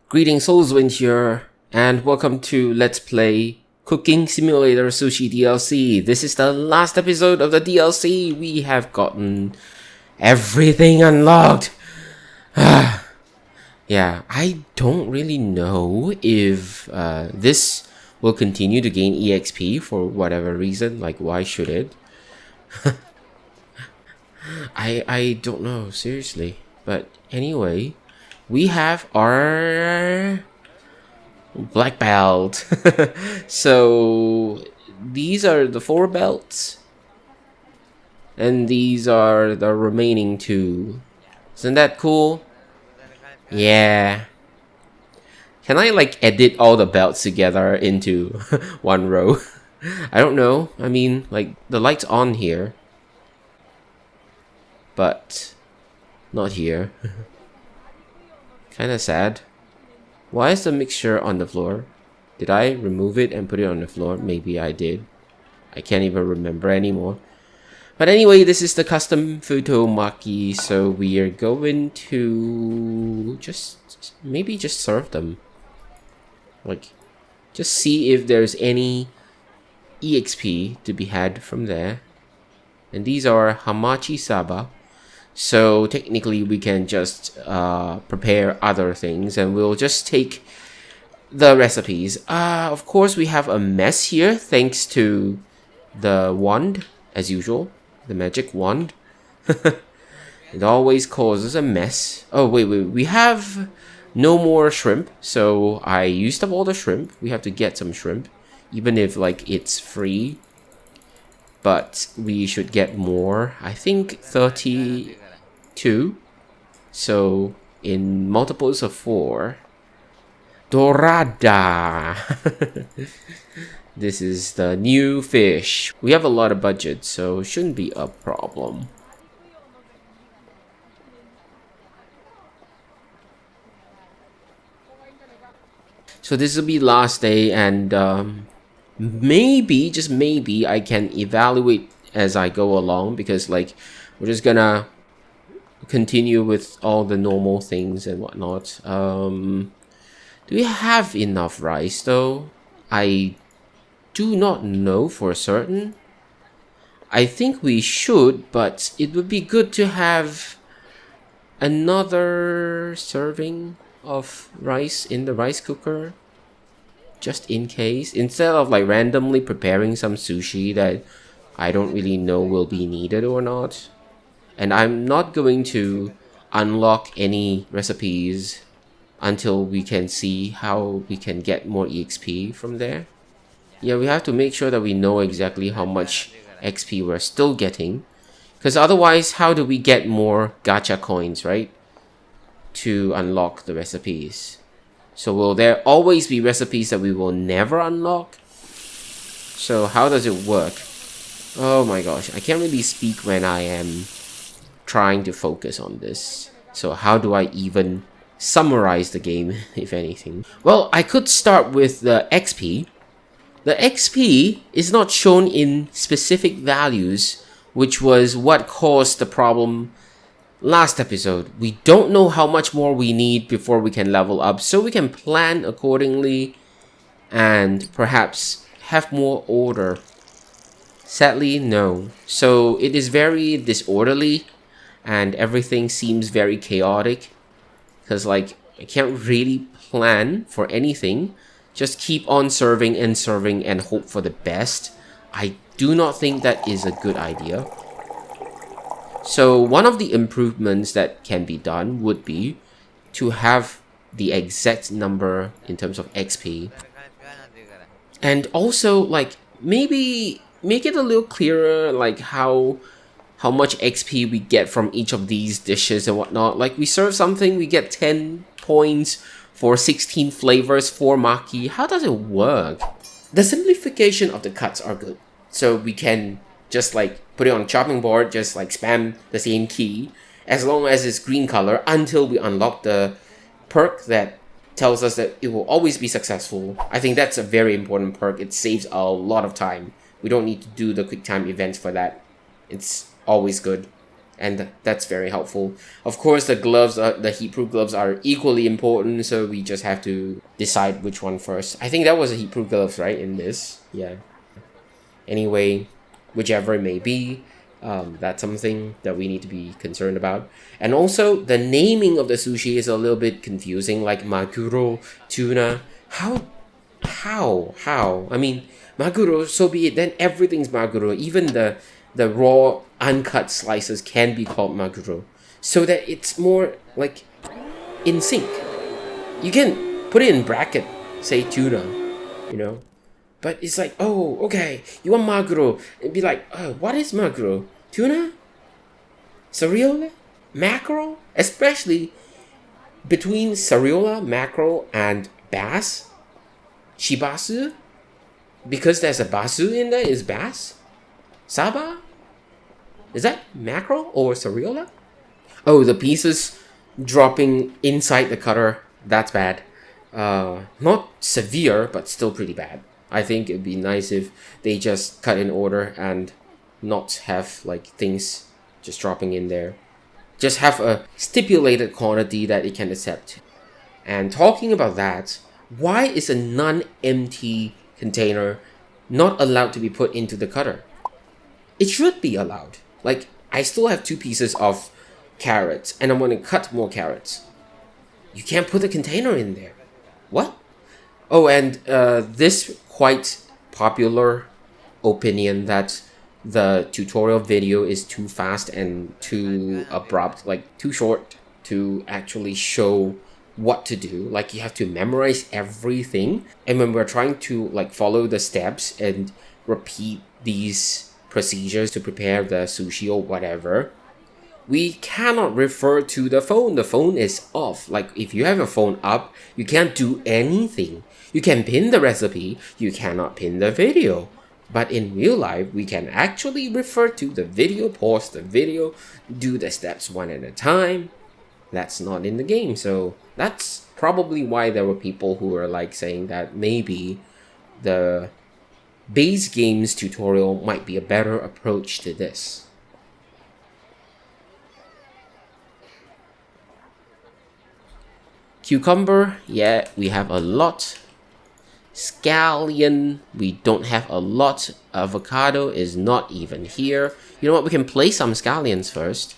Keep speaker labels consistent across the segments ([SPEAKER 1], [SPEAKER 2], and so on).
[SPEAKER 1] Greetings, Soulswind here, and welcome to Let's Play Cooking Simulator Sushi DLC. This is the last episode of the DLC. We have gotten everything unlocked. Yeah, I don't really know if this will continue to gain EXP for whatever reason. Like, why should it? I don't know, seriously. But anyway, we have our black belt. So these are the 4 belts, and these are the remaining 2. Isn't that cool? Yeah. Can I like edit all the belts together into one row? I don't know. I mean, like, the light's on here, but not here. Kinda sad. Why is the mixture on the floor? Did I remove it and put it on the floor? Maybe I did. I can't even remember anymore. But anyway, this is the custom futomaki, so we are going to maybe just serve them. Like, just see if there's any EXP to be had from there. And these are hamachi saba. So technically we can just prepare other things, and we'll just take the recipes. Of course we have a mess here thanks to the wand, as usual. The magic wand. It always causes a mess. Oh, wait. We have no more shrimp. So I used up all the shrimp. We have to get some shrimp. Even if, like, it's free. But we should get more. I think 32. So in multiples of 4. Dorada. This is the new fish. We have a lot of budget, so it shouldn't be a problem. So this will be last day, and maybe, just maybe, I can evaluate as I go along, because like we're just gonna continue with all the normal things and whatnot. Do we have enough rice though? I do not know for certain. I think we should, but it would be good to have another serving of rice in the rice cooker, just in case, instead of like randomly preparing some sushi that I don't really know will be needed or not. And I'm not going to unlock any recipes until we can see how we can get more EXP from there. Yeah, we have to make sure that we know exactly how much XP we're still getting, because otherwise, how do we get more gacha coins, right? To unlock the recipes. So will there always be recipes that we will never unlock? So how does it work? Oh my gosh, I can't really speak when I am trying to focus on this. So how do I even summarize the game, if anything? Well, I could start with the XP. The XP is not shown in specific values, which was what caused the problem last episode. We don't know how much more we need before we can level up, so we can plan accordingly and perhaps have more order. Sadly, no. So it is very disorderly and everything seems very chaotic, because like I can't really plan for anything. Just keep on serving and hope for the best. I do not think that is a good idea. So one of the improvements that can be done would be to have the exact number in terms of XP. And also, like, maybe make it a little clearer, like how much XP we get from each of these dishes and whatnot. Like, we serve something, we get 10 points for 16 flavors, 4 maki. How does it work? The simplification of the cuts are good. So we can just like put it on a chopping board, just like spam the same key, as long as it's green color, until we unlock the perk that tells us that it will always be successful. I think that's a very important perk. It saves a lot of time. We don't need to do the quick time events for that. It's always good. and that's very helpful. Of course, the gloves, the heat-proof gloves are equally important, so we just have to decide which one first. I think that was a heat-proof gloves, right, in this? Yeah. Anyway, whichever it may be, that's something that we need to be concerned about. And also, the naming of the sushi is a little bit confusing, like maguro, tuna. How? I mean, maguro, so be it. Then everything's maguro. Even the raw, uncut slices can be called maguro. So that it's more, like, in sync. You can put it in bracket, say tuna, you know? But it's like, oh, okay, you want maguro. It'd be like, oh, what is maguro? Tuna? Sariola? Mackerel? Especially between sariola, mackerel, and bass? Shibasu? Because there's a basu in there, is bass? Saba? Is that mackerel or sariola? Oh, the pieces dropping inside the cutter. That's bad. Not severe, but still pretty bad. I think it'd be nice if they just cut in order and not have like things just dropping in there. Just have a stipulated quantity that it can accept. And talking about that, why is a non-empty container not allowed to be put into the cutter? It should be allowed. Like, I still have 2 pieces of carrots and I'm going to cut more carrots. You can't put a container in there. What? Oh, and this quite popular opinion that the tutorial video is too fast and too abrupt, like too short to actually show what to do. Like, you have to memorize everything, and when we're trying to like follow the steps and repeat these procedures to prepare the sushi or whatever, we cannot refer to the phone. The phone is off. Like, if you have your phone up, you can't do anything. You can pin the recipe, you cannot pin the video. But in real life, we can actually refer to the video, pause the video, do the steps one at a time. That's not in the game. So that's probably why there were people who were like saying that maybe the base games tutorial might be a better approach to this. Cucumber, yeah, we have a lot. Scallion, we don't have a lot. Avocado is not even here. You know what, we can place some scallions first.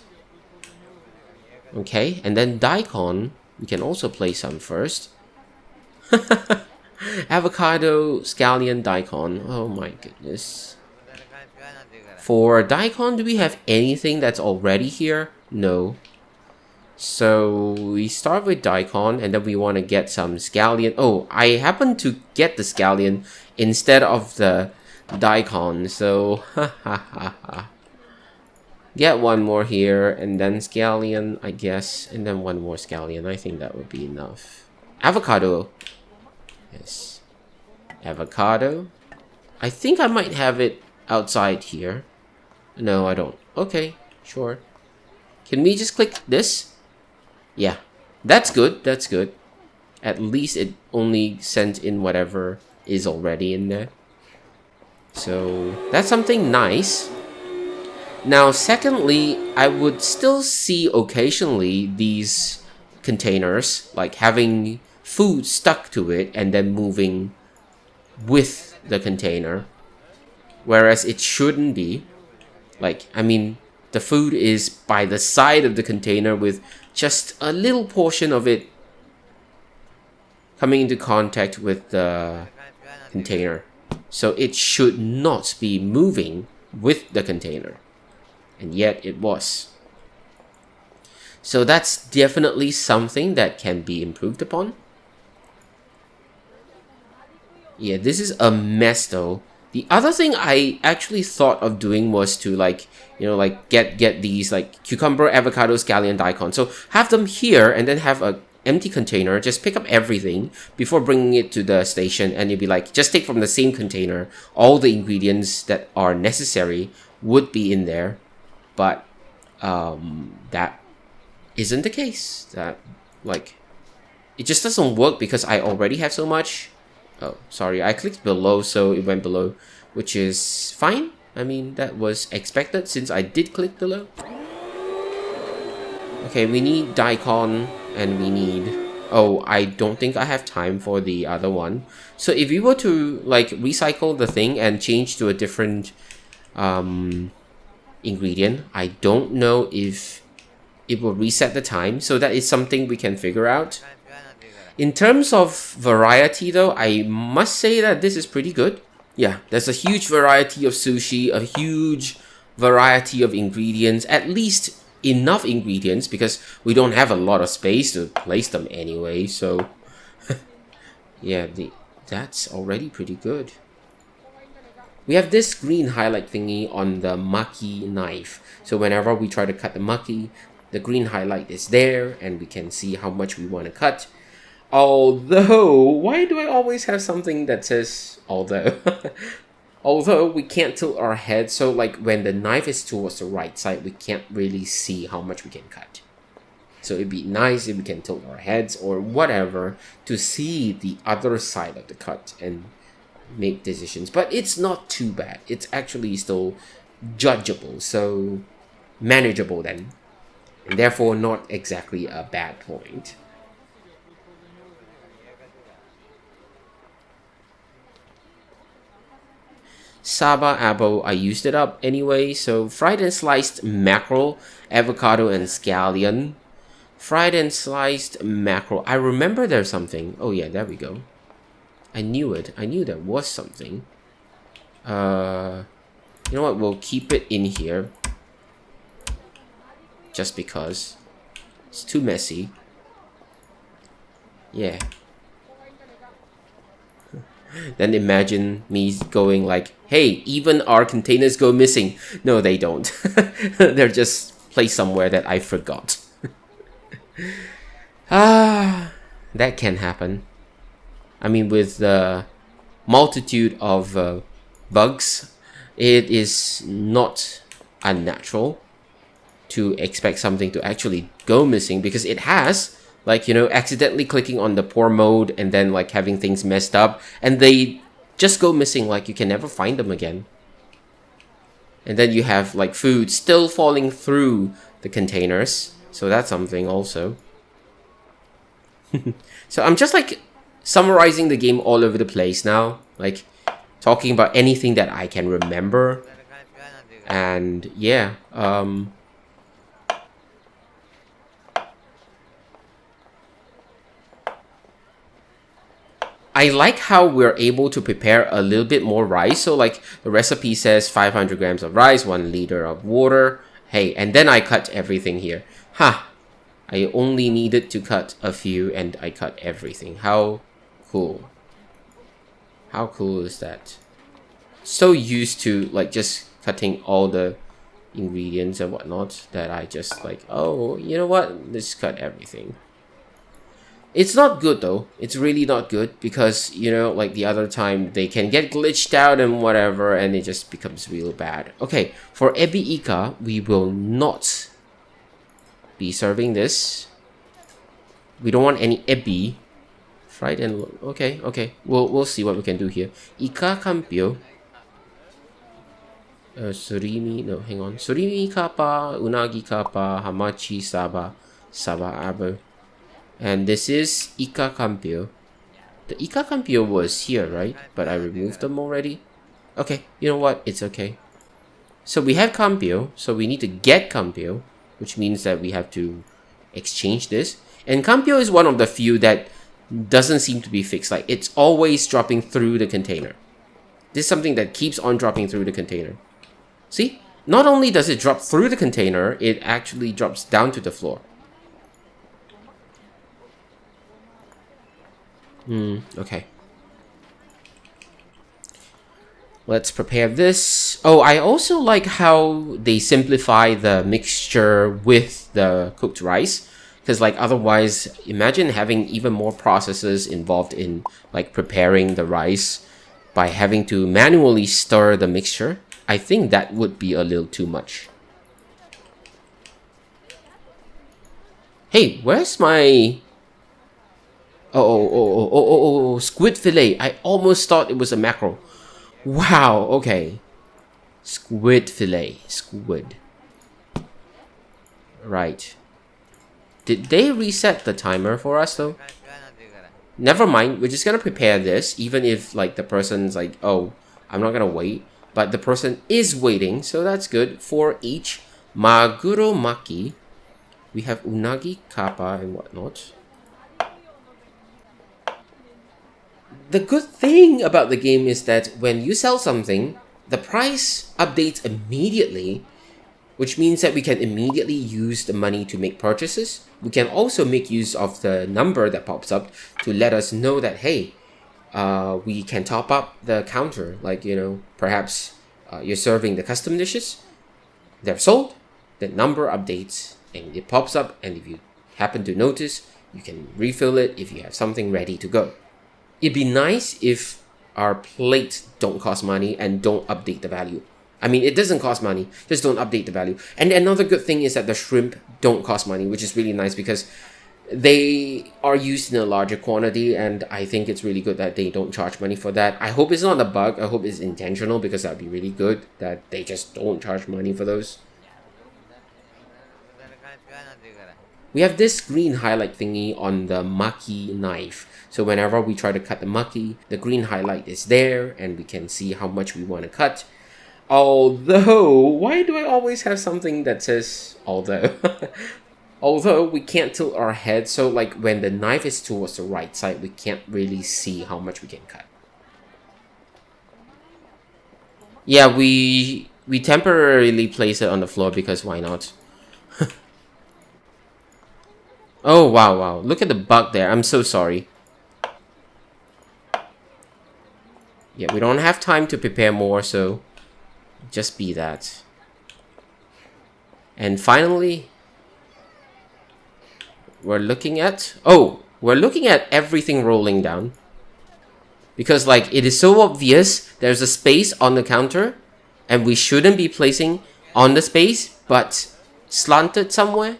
[SPEAKER 1] Okay, and then daikon, we can also place some first. Avocado, scallion, daikon. Oh my goodness. For daikon, do we have anything that's already here? No. So we start with daikon and then we want to get some scallion. Oh, I happen to get the scallion instead of the daikon. So get one more here and then scallion, I guess. And then one more scallion. I think that would be enough. Avocado. Yes. Avocado. I think I might have it outside here. No, I don't. Okay, sure. Can we just click this? Yeah, that's good, that's good. At least it only sent in whatever is already in there. So that's something nice. Now, secondly, I would still see occasionally these containers, like having food stuck to it and then moving with the container. Whereas it shouldn't be. Like, I mean, the food is by the side of the container with just a little portion of it coming into contact with the container. So it should not be moving with the container. And yet it was. So that's definitely something that can be improved upon. Yeah, this is a mess though. The other thing I actually thought of doing was to like, you know, like get these like cucumber, avocado, scallion, daikon. So have them here and then have a empty container. Just pick up everything before bringing it to the station, and you'll be like, just take from the same container. All the ingredients that are necessary would be in there, but that isn't the case. That like it just doesn't work because I already have so much. Oh, sorry, I clicked below, so it went below, which is fine. I mean, that was expected since I did click below. Okay, we need daikon and we need... Oh, I don't think I have time for the other one. So if we were to like recycle the thing and change to a different ingredient, I don't know if it will reset the time. So that is something we can figure out. In terms of variety though, I must say that this is pretty good. Yeah, there's a huge variety of sushi, a huge variety of ingredients, at least enough ingredients because we don't have a lot of space to place them anyway. So yeah, that's already pretty good. We have this green highlight thingy on the maki knife. So whenever we try to cut the maki, the green highlight is there and we can see how much we want to cut. Although, why do I always have something that says although? Although we can't tilt our head, so like when the knife is towards the right side, we can't really see how much we can cut. So it'd be nice if we can tilt our heads or whatever to see the other side of the cut and make decisions. But it's not too bad. It's actually still judgeable, so manageable then. And therefore not exactly a bad point. Saba abo, I used it up anyway. So fried and sliced mackerel, avocado and scallion. Fried and sliced mackerel. I remember there's something. Oh yeah, there we go. I knew it. I knew there was something. You know what? We'll keep it in here. Just because. It's too messy. Yeah. Then imagine me going like, hey, even our containers go missing. No, they don't. They're just placed somewhere that I forgot. That can happen. I mean, with the multitude of bugs, it is not unnatural to expect something to actually go missing because it has. Like, you know, accidentally clicking on the pour mode and then like having things messed up and they just go missing, like you can never find them again. And then you have like food still falling through the containers. So that's something also. So I'm just like summarizing the game all over the place now. Like talking about anything that I can remember. And yeah, I like how we're able to prepare a little bit more rice. So like the recipe says 500 grams of rice, 1 liter of water. Hey, and then I cut everything here. I only needed to cut a few and I cut everything. How cool. How cool is that? So used to like just cutting all the ingredients and whatnot that I just like, oh, you know what? Let's cut everything. It's not good though. It's really not good because, you know, like the other time they can get glitched out and whatever and it just becomes real bad. Okay, for Ebi Ika, we will not be serving this. We don't want any Ebi. Fried and... Okay. We'll see what we can do here. Ika Kampyo. Surimi... No, hang on. Surimi Kappa, Unagi Kappa, Hamachi Saba, Saba Abu. And this is Ika Kampyo. The Ika Kampyo was here, right? But I removed them already. Okay, you know what? It's okay. So we have Kampyo. So we need to get Kampyo, which means that we have to exchange this. And Kampyo is one of the few that doesn't seem to be fixed. Like, it's always dropping through the container. This is something that keeps on dropping through the container. See? Not only does it drop through the container, it actually drops down to the floor. Okay. Let's prepare this. Oh, I also like how they simplify the mixture with the cooked rice. Because like otherwise, imagine having even more processes involved in like preparing the rice by having to manually stir the mixture. I think that would be a little too much. Hey, where's my... Oh, squid fillet. I almost thought it was a mackerel. Wow, okay. Squid fillet. Squid. Right. Did they reset the timer for us though? Never mind, we're just gonna prepare this, even if like the person's like, oh, I'm not gonna wait. But the person is waiting, so that's good. For each maguro maki, we have unagi, kappa, and whatnot. The good thing about the game is that when you sell something, the price updates immediately, which means that we can immediately use the money to make purchases. We can also make use of the number that pops up to let us know that, hey, we can top up the counter. Like, you know, perhaps you're serving the custom dishes, they're sold, the number updates and it pops up, and if you happen to notice, you can refill it if you have something ready to go. It'd be nice if our plates don't cost money and don't update the value. I mean, it doesn't cost money, just don't update the value. And another good thing is that the shrimp don't cost money, which is really nice because they are used in a larger quantity, and I think it's really good that they don't charge money for that. I hope it's not a bug, I hope it's intentional, because that would be really good that they just don't charge money for those. We have this green highlight thingy on the maki knife. So whenever we try to cut the maki, the green highlight is there and we can see how much we want to cut. Although, why do I always have something that says although? Although we can't tilt our head, so like when the knife is towards the right side, we can't really see how much we can cut. Yeah, we temporarily place it on the floor because why not? Oh, wow. Look at the bug there. I'm so sorry. Yeah, we don't have time to prepare more, so just be that. And finally, we're looking at everything rolling down. Because like it is so obvious there's a space on the counter and we shouldn't be placing on the space but slanted somewhere.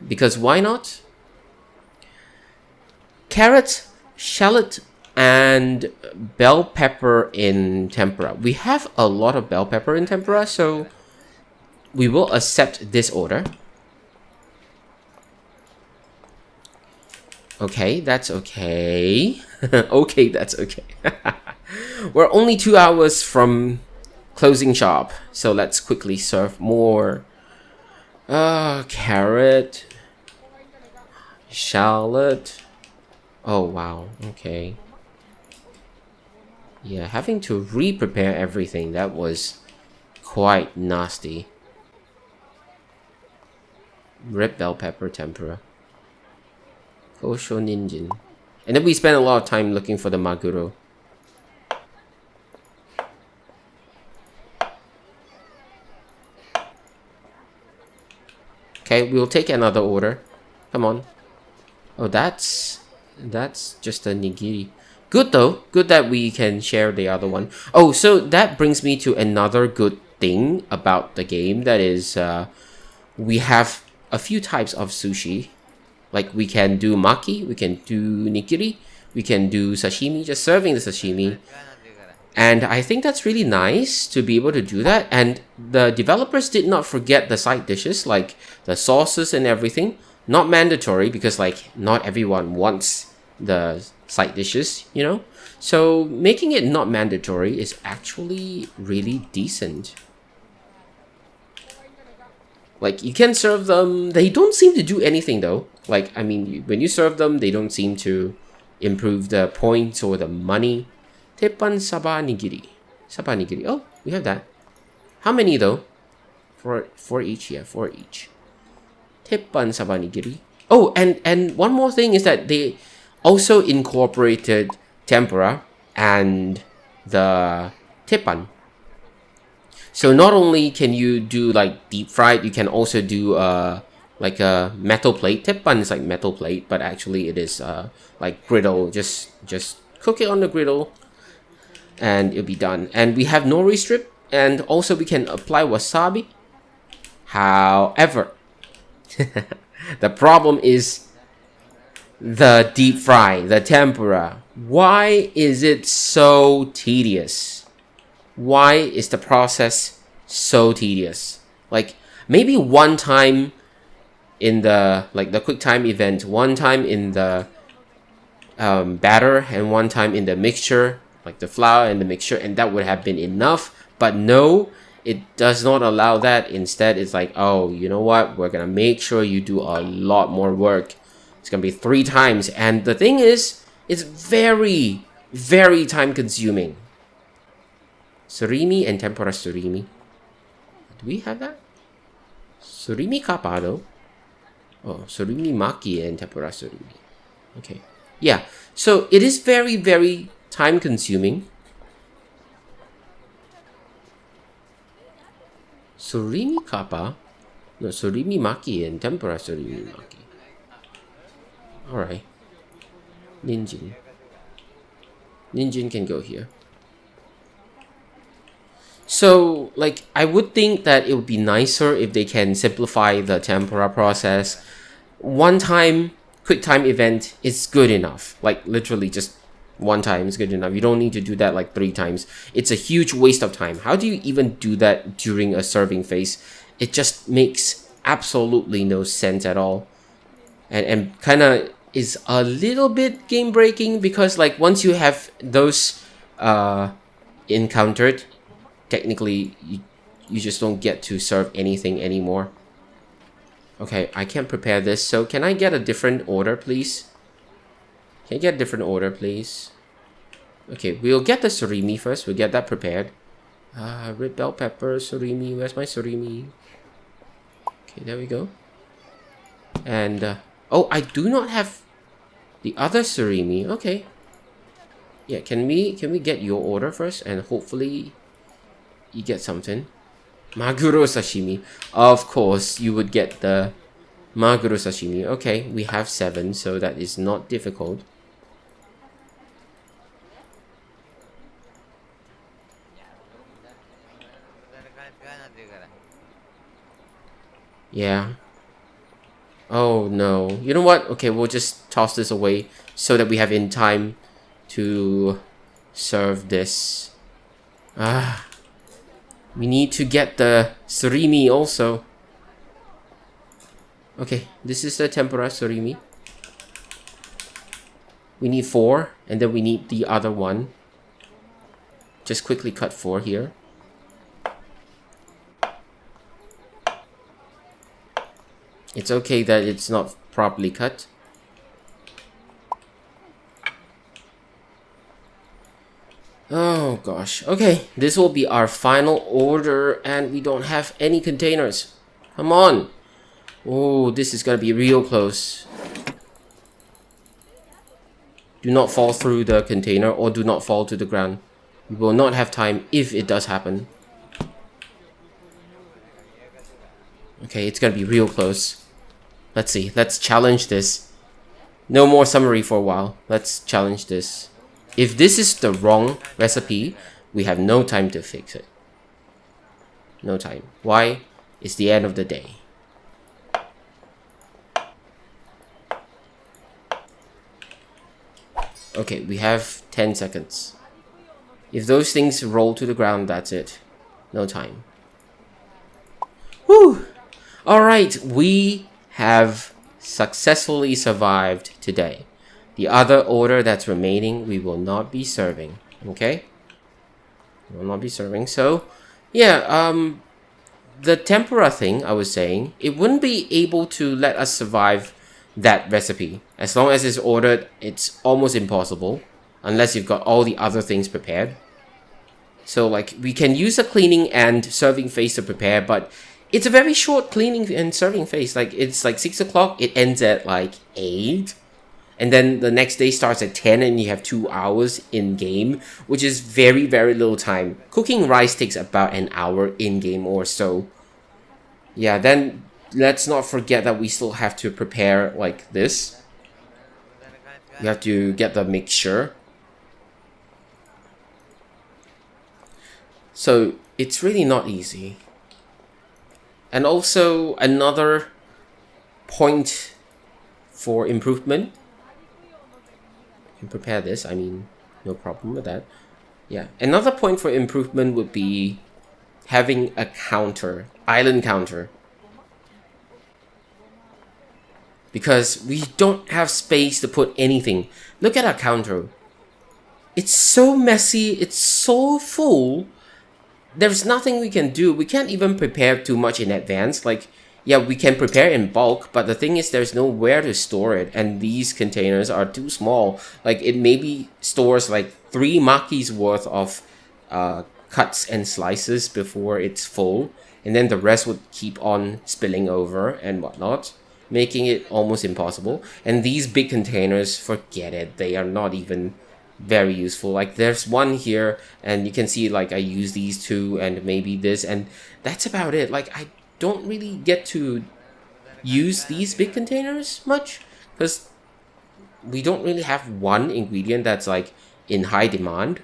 [SPEAKER 1] Because why not? Carrot, shallot, and bell pepper in tempura. We have a lot of bell pepper in tempura, so we will accept this order. Okay, that's okay. Okay, that's okay. We're only 2 hours from closing shop, so let's quickly serve more. Carrot, shallot. Oh wow, okay. Yeah, having to re-prepare everything, that was quite nasty. Red bell pepper tempura. Kosho ninjin. And then we spent a lot of time looking for the maguro. Okay, we'll take another order. Come on. Oh, that's just a nigiri. Good though. Good that we can share the other one. Oh, so that brings me to another good thing about the game. That is, we have a few types of sushi. Like we can do maki, we can do nigiri, we can do sashimi, just serving the sashimi. And I think that's really nice to be able to do that. And the developers did not forget the side dishes, like the sauces and everything. Not mandatory because like not everyone wants the side dishes, you know? So making it not mandatory is actually really decent. Like you can serve them, they don't seem to do anything though. Like, I mean, when you serve them, they don't seem to improve the points or the money. Teppan saba nigiri. Saba nigiri. Oh, we have that. How many though? For each, yeah, for each. Teppan saba nigiri. Oh, and one more thing is that they also incorporated tempura and the teppan. So not only can you do like deep fried, you can also do like a metal plate. Teppan is like metal plate, but actually it is like griddle. Just cook it on the griddle and it'll be done. And we have nori strip, and also we can apply wasabi. However, the problem is the deep fry, the tempura. Why is it so tedious? Why is the process so tedious? Like maybe one time in the like the quick time event, one time in the batter, and one time in the mixture, like the flour and the mixture, and that would have been enough. But no, it does not allow that. Instead, it's like, oh, you know what? We're gonna make sure you do a lot more work. It's gonna be 3 times, and the thing is, it's very, very time consuming. Surimi and tempura surimi. Do we have that? Surimi kappa though. Oh, surimi maki and tempura surimi. Okay. Yeah. So it is very, very time consuming. Surimi kappa? No, surimi maki and tempura surimi maki. Alright. Ninjin. Ninjin can go here. So, like, I would think that it would be nicer if they can simplify the tempura process. One time, quick time event is good enough. Like, literally just one time is good enough. You don't need to do that like 3 times. It's a huge waste of time. How do you even do that during a serving phase? It just makes absolutely no sense at all. And kind of is a little bit game breaking, because like once you have those encountered, technically you just don't get to serve anything anymore. Okay, I can't prepare this, so can I get a different order, please? Can I get a different order, please? Okay, we'll get the surimi first. We'll get that prepared. Red bell pepper, surimi. Where's my surimi? Okay, there we go. And oh, I do not have the other surimi. Okay. Yeah, can we get your order first, and hopefully you get something. Maguro sashimi. Of course, you would get the maguro sashimi. Okay, we have 7, so that is not difficult. Yeah. Oh no. You know what? Okay, we'll just toss this away so that we have in time to serve this. We need to get the surimi also. Okay, this is the tempura surimi. We need 4, and then we need the other one. Just quickly cut 4 here. It's okay that it's not properly cut. Oh gosh. Okay, this will be our final order, and we don't have any containers. Come on. Oh, this is gonna be real close. Do not fall through the container, or do not fall to the ground. We will not have time if it does happen. Okay, it's gonna be real close. Let's see. Let's challenge this. No more summary for a while. Let's challenge this. If this is the wrong recipe, we have no time to fix it. No time. Why? It's the end of the day. Okay, we have 10 seconds. If those things roll to the ground, that's it. No time. Whew! Alright, we have successfully survived today. The other order that's remaining, we will not be serving. Okay? We will not be serving. So, yeah, the tempura thing, I was saying, it wouldn't be able to let us survive that recipe. As long as it's ordered, it's almost impossible. Unless you've got all the other things prepared. So, like, we can use a cleaning and serving phase to prepare, but it's a very short cleaning and serving phase. Like, it's like 6 o'clock, it ends at like 8. And then the next day starts at 10, and you have 2 hours in game, which is very, very little time. Cooking rice takes about an hour in game or so. Yeah, then let's not forget that we still have to prepare like this. You have to get the mixture. So it's really not easy. And also another point for improvement. You can prepare this, I mean, no problem with that. Yeah, another point for improvement would be having a counter, island counter. because we don't have space to put anything. Look at our counter. It's so messy, it's so full. There's nothing we can do. We can't even prepare too much in advance. Like, yeah, we can prepare in bulk, but the thing is there's nowhere to store it, and these containers are too small. Like, it maybe stores like 3 makis worth of cuts and slices before it's full, and then the rest would keep on spilling over and whatnot, making it almost impossible. And these big containers, forget it. They are not even very useful. Like, there's one here, and you can see like I use these two and maybe this, and that's about it. Like, I don't really get to use these big containers much because we don't really have one ingredient that's like in high demand,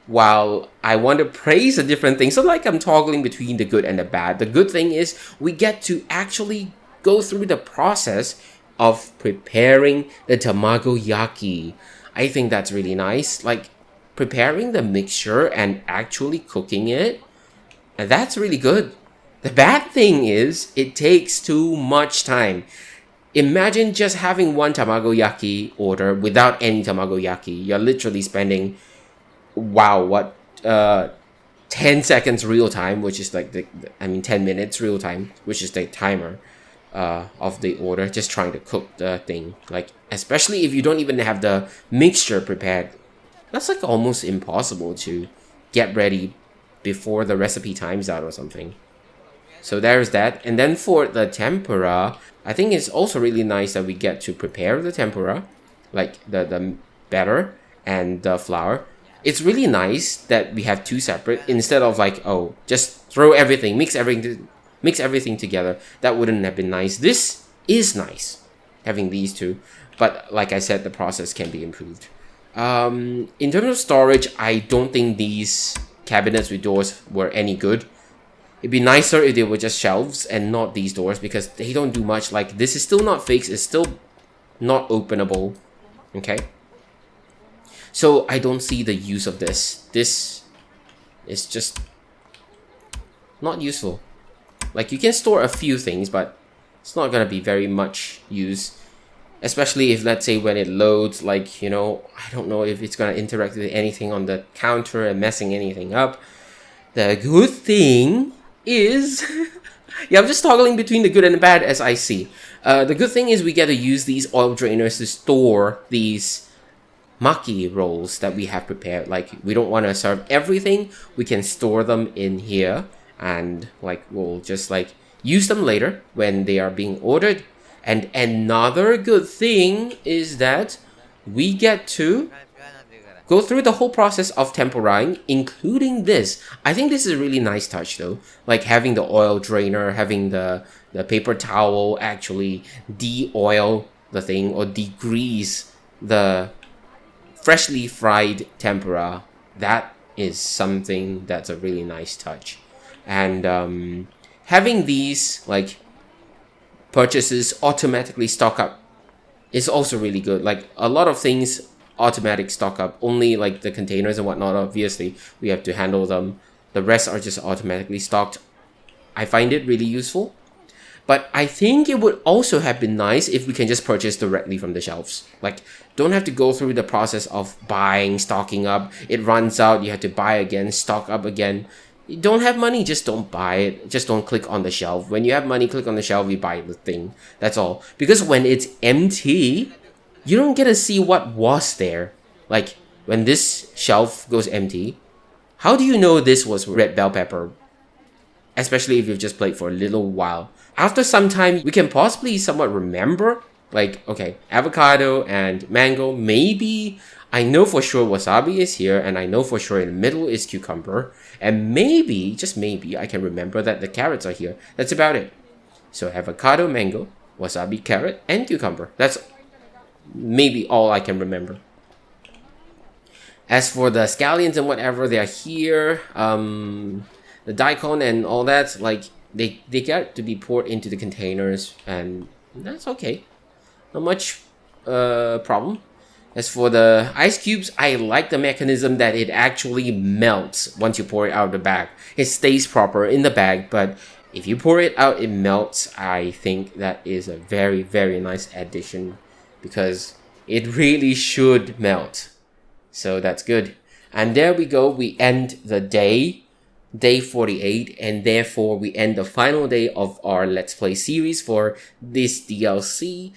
[SPEAKER 1] while I want to praise a different thing. So like, I'm toggling between the good and the bad. The good thing is we get to actually go through the process of preparing the tamagoyaki. I think that's really nice. Like, preparing the mixture and actually cooking it, and that's really good. The bad thing is it takes too much time. Imagine just having one tamagoyaki order without any tamagoyaki. You're literally spending, wow, what, 10 seconds real time, which is like 10 minutes real time, which is the timer of the order, just trying to cook the thing. Like, especially if you don't even have the mixture prepared, that's like almost impossible to get ready before the recipe times out or something. So there's that. And then for the tempura, I think it's also really nice that we get to prepare the tempura, like the batter and the flour. It's really nice that we have two separate instead of like, oh, just throw everything, mix everything together. That wouldn't have been nice. This is nice, having these two. But like I said, the process can be improved. In terms of storage, I don't think these cabinets with doors were any good. It'd be nicer if they were just shelves and not these doors, because they don't do much. Like, this is still not fixed. It's still not openable. Okay? So I don't see the use of this. This is just not useful. Like, you can store a few things, but it's not gonna be very much use. Especially if, let's say, when it loads, like, you know, I don't know if it's gonna interact with anything on the counter and messing anything up. The good thing is yeah, I'm just toggling between the good and the bad as I see. The good thing is we get to use these oil drainers to store these maki rolls that we have prepared. Like, we don't want to serve everything, we can store them in here, and like, we'll just like use them later when they are being ordered. And another good thing is that we get to go through the whole process of tempuraing, including this. I think this is a really nice touch though. Like, having the oil drainer, having the paper towel actually de-oil the thing or degrease the freshly fried tempura. That is something that's a really nice touch. And having these like purchases automatically stock up is also really good. Like, a lot of things automatic stock up, only like the containers and whatnot, obviously we have to handle them. The rest are just automatically stocked. I find it really useful, but I think it would also have been nice if we can just purchase directly from the shelves. Like, don't have to go through the process of buying, stocking up. It runs out, you have to buy again, stock up again. You don't have money, just don't buy it. Just don't click on the shelf. When you have money, click on the shelf, you buy the thing. That's all. Because when it's empty, you don't get to see what was there. Like, when this shelf goes empty, how do you know this was red bell pepper? Especially if you've just played for a little while. After some time, we can possibly somewhat remember. Like, okay, avocado and mango, maybe. I know for sure wasabi is here, and I know for sure in the middle is cucumber. And maybe, just maybe, I can remember that the carrots are here. That's about it. So avocado, mango, wasabi, carrot, and cucumber. That's maybe all I can remember. As for the scallions and whatever, they are here. The daikon and all that, like, they get to be poured into the containers, and that's okay. Not much problem. As for the ice cubes, I like the mechanism that it actually melts once you pour it out of the bag. It stays proper in the bag, but If you pour it out, it melts. I think that is a very, very nice addition because it really should melt. So that's good. And there we go. We end the day 48, and therefore we end the final day of our Let's Play series for this DLC.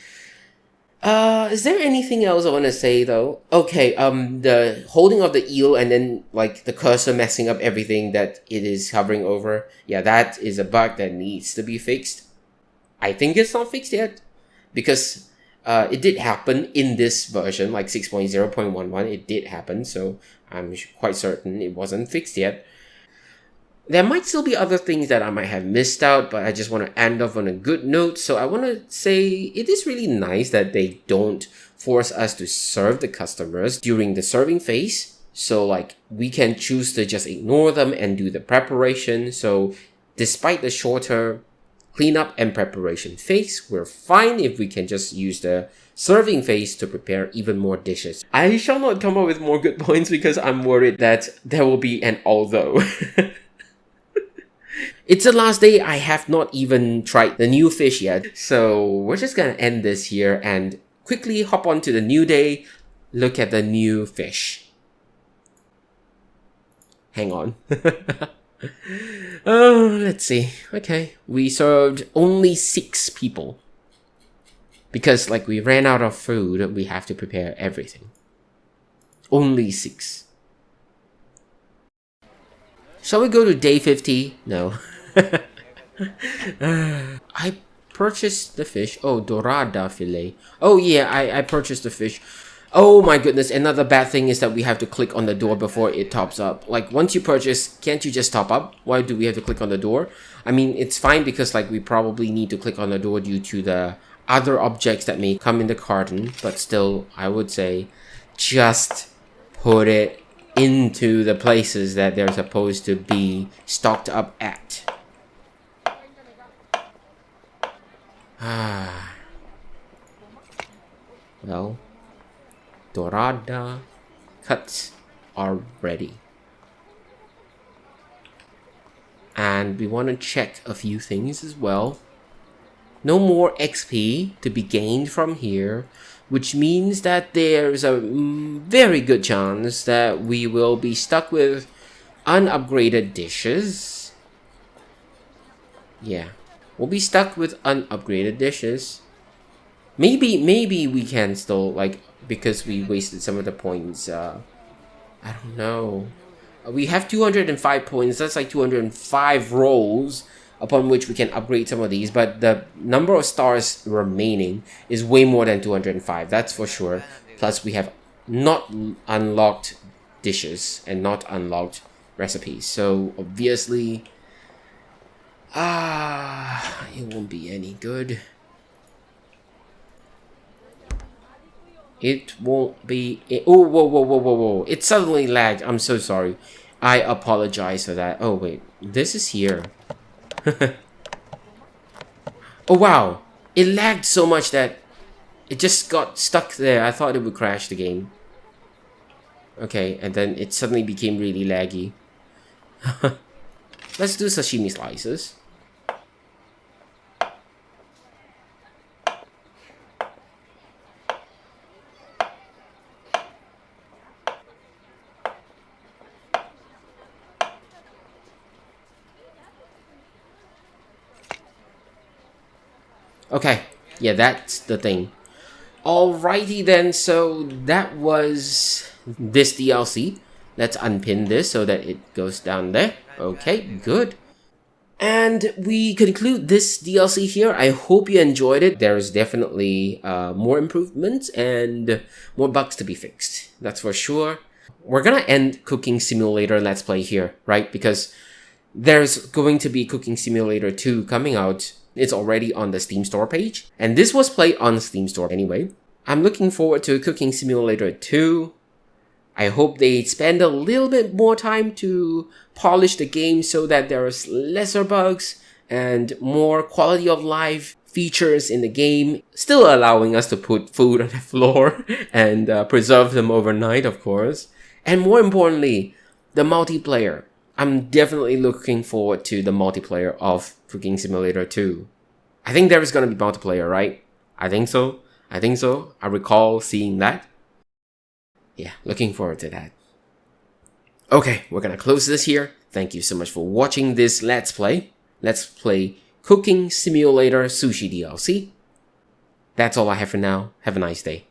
[SPEAKER 1] Is there anything else I want to say though? Okay, the holding of the eel and then like the cursor messing up everything that it is hovering over. Yeah, that is a bug that needs to be fixed. I think it's not fixed yet because it did happen in this version, like 6.0.11. It did happen, so I'm quite certain it wasn't fixed yet. There might still be other things that I might have missed out, but I just want to end off on a good note. So I want to say it is really nice that they don't force us to serve the customers during the serving phase. So like we can choose to just ignore them and do the preparation. So despite the shorter cleanup and preparation phase, we're fine if we can just use the serving phase to prepare even more dishes. I shall not come up with more good points because I'm worried that there will be an although. It's the last day. I have not even tried the new fish yet. So we're just gonna end this here and quickly hop on to the new day, look at the new fish. Hang on. Oh, let's see. Okay, we served only 6 people. Because like we ran out of food, we have to prepare everything. Only 6. Shall we go to day 50? No. I purchased the fish. Oh, dorada fillet. Oh yeah, I purchased the fish. Oh my goodness, another bad thing is that we have to click on the door before it tops up. Like once you purchase, can't you just top up? Why do we have to click on the door? I mean, it's fine because like we probably need to click on the door due to the other objects that may come in the carton. But still, I would say just put it into the places that they're supposed to be stocked up at. Well, dorada cuts are ready. And we want to check a few things as well. No more XP to be gained from here, which means that there's a very good chance that we will be stuck with unupgraded dishes. Yeah, we'll be stuck with unupgraded dishes. Maybe we can still, like, because we wasted some of the points, I don't know. We have 205 points, that's like 205 rolls upon which we can upgrade some of these, but the number of stars remaining is way more than 205, that's for sure. Plus we have not unlocked dishes and not unlocked recipes, so obviously it won't be any good. It won't be. Oh, whoa. It suddenly lagged. I'm so sorry. I apologize for that. Oh, wait. This is here. Oh, wow. It lagged so much that it just got stuck there. I thought it would crash the game. Okay, and then it suddenly became really laggy. Let's do sashimi slices. Okay, yeah, that's the thing. Alrighty then, so that was this DLC. Let's unpin this so that it goes down there. Okay, good. And we conclude this DLC here. I hope you enjoyed it. There's definitely more improvements and more bugs to be fixed. That's for sure. We're gonna end Cooking Simulator Let's Play here, right? Because there's going to be Cooking Simulator 2 coming out. It's already on the Steam Store page. And this was played on Steam Store anyway. I'm looking forward to Cooking Simulator 2. I hope they spend a little bit more time to polish the game so that there's lesser bugs and more quality of life features in the game, still allowing us to put food on the floor and preserve them overnight, of course. And more importantly, the multiplayer. I'm definitely looking forward to the multiplayer of Cooking Simulator 2. I think there is going to be multiplayer, right? I think so. I recall seeing that. Yeah, looking forward to that. Okay, we're gonna close this here. Thank you so much for watching this Let's Play. Let's Play Cooking Simulator Sushi DLC. That's all I have for now. Have a nice day.